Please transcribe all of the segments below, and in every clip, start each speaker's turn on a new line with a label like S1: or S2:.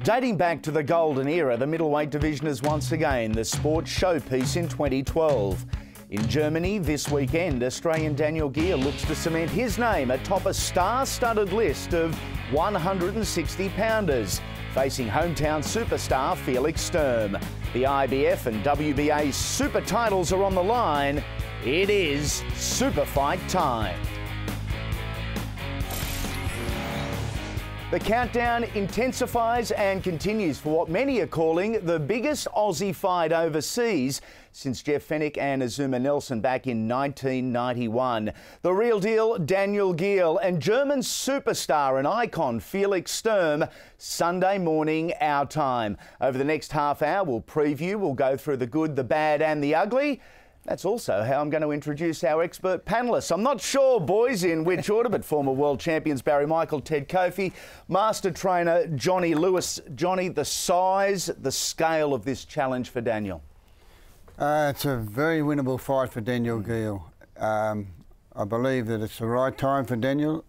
S1: Dating back to the golden era, the middleweight division is once again the sports showpiece in 2012. In Germany this weekend, Australian Daniel Geale looks to cement his name atop a star-studded list of 160-pounders, facing hometown superstar Felix Sturm. The IBF and WBA super titles are on the line. It is super fight time. The countdown intensifies and continues for what many are calling the biggest Aussie fight overseas since Jeff Fenech and Azuma Nelson back in 1991. The real deal, Daniel Geale, and German superstar and icon Felix Sturm, Sunday morning our time. Over the next half hour, we'll preview, we'll go through the good, the bad and the ugly. That's also how I'm going to introduce our expert panellists. I'm not sure, boys, in which order, but former world champions Barry Michael, Ted Cofie, master trainer Johnny Lewis. Johnny, the size, the scale of this challenge for Daniel?
S2: It's a very winnable fight for Daniel Geale. I believe that it's the right time for Daniel.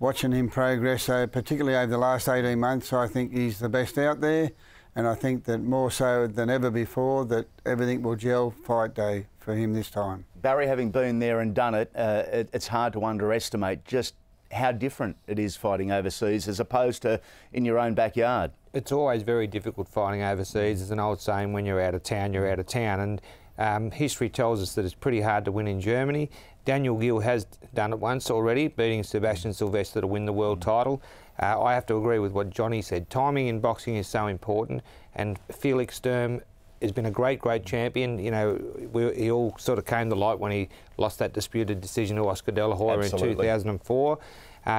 S2: Watching him progress, particularly over the last 18 months, I think he's the best out there. And I think that more so than ever before, that everything will gel fight day for him this time.
S1: Barry, having been there and done it, it's hard to underestimate just how different it is fighting overseas as opposed to in your own backyard.
S3: It's always very difficult fighting overseas. There's an old saying, when you're out of town, you're out of town. And history tells us that it's pretty hard to win in Germany. Daniel Geale has done it once already, beating Sebastian Silvestre to win the world title. I have to agree with what Johnny said. Timing in boxing is so important, and Felix Sturm has been a great champion. You know, he all sort of came to light when he lost that disputed decision to Oscar De La Hoya in 2004.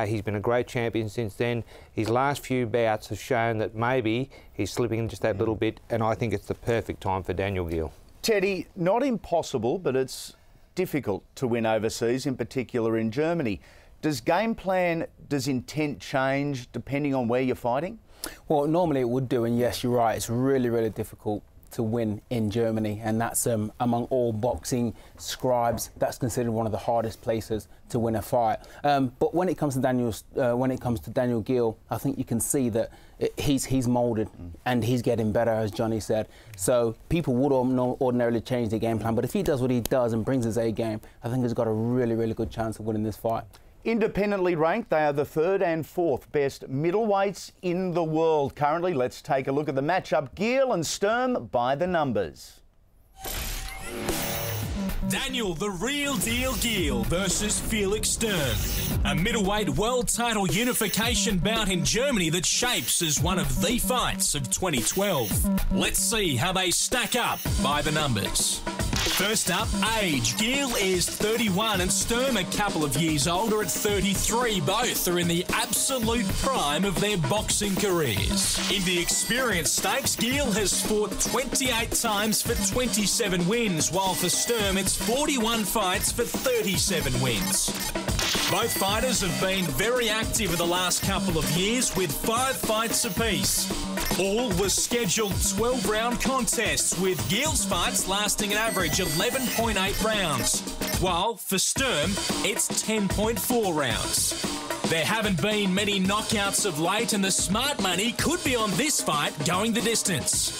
S3: He's been a great champion since then. His last few bouts have shown that maybe he's slipping just that little bit, and I think it's the perfect time for Daniel Geale.
S1: Teddy, not impossible, but it's difficult to win overseas, in particular in Germany. Does game plan, does intent change depending on where you're fighting?
S4: Well, normally it would do, and yes, you're right, it's really difficult to win in Germany, and that's among all boxing scribes, that's considered one of the hardest places to win a fight. But when it comes to Daniel Geale, I think you can see that he's moulded and he's getting better, as Johnny said. So people would ordinarily change the game plan, but if he does what he does and brings his A game, I think he's got a really good chance of winning this fight.
S1: Independently ranked, they are the third and fourth best middleweights in the world currently. Let's take a look at the matchup. Geale and Sturm by the numbers.
S5: Daniel the real deal Geale versus Felix Sturm. A middleweight world title unification bout in Germany that shapes as one of the fights of 2012. Let's see how they stack up by the numbers. First up, age. Geale is 31 and Sturm a couple of years older at 33. Both are in the absolute prime of their boxing careers. In the experience stakes, Geale has fought 28 times for 27 wins, while for Sturm it's 41 fights for 37 wins. Both fighters have been very active in the last couple of years with 5 fights apiece. All were scheduled 12-round contests, with Geale's fights lasting an average 11.8 rounds, while for Sturm, it's 10.4 rounds. There haven't been many knockouts of late, and the smart money could be on this fight going the distance.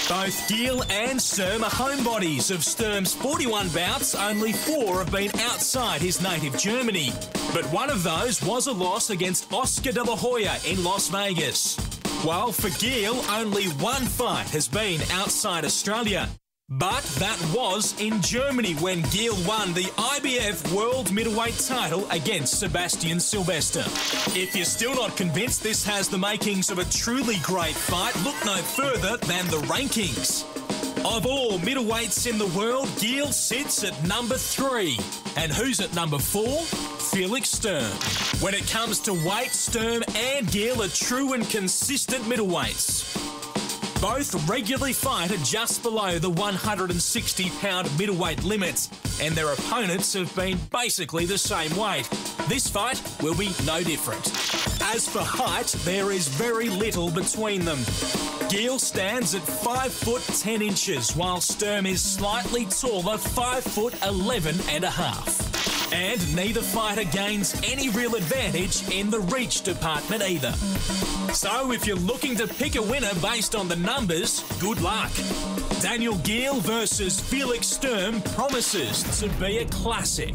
S5: Both Geale and Sturm are homebodies. Of Sturm's 41 bouts, only 4 have been outside his native Germany. But one of those was a loss against Oscar De La Hoya in Las Vegas. While for Geale, only 1 fight has been outside Australia. But that was in Germany when Geale won the IBF World Middleweight title against Sebastian Silvestre. If you're still not convinced this has the makings of a truly great fight, look no further than the rankings. Of all middleweights in the world, Geale sits at number 3. And who's at number 4? Felix Sturm. When it comes to weight, Sturm and Geale are true and consistent middleweights. Both regularly fight at just below the 160-pound middleweight limit, and their opponents have been basically the same weight. This fight will be no different. As for height, there is very little between them. Geale stands at 5 foot 10 inches, while Sturm is slightly taller, 5 foot 11 and a half. And neither fighter gains any real advantage in the reach department either. So if you're looking to pick a winner based on the numbers, good luck. Daniel Geale versus Felix Sturm promises to be a classic.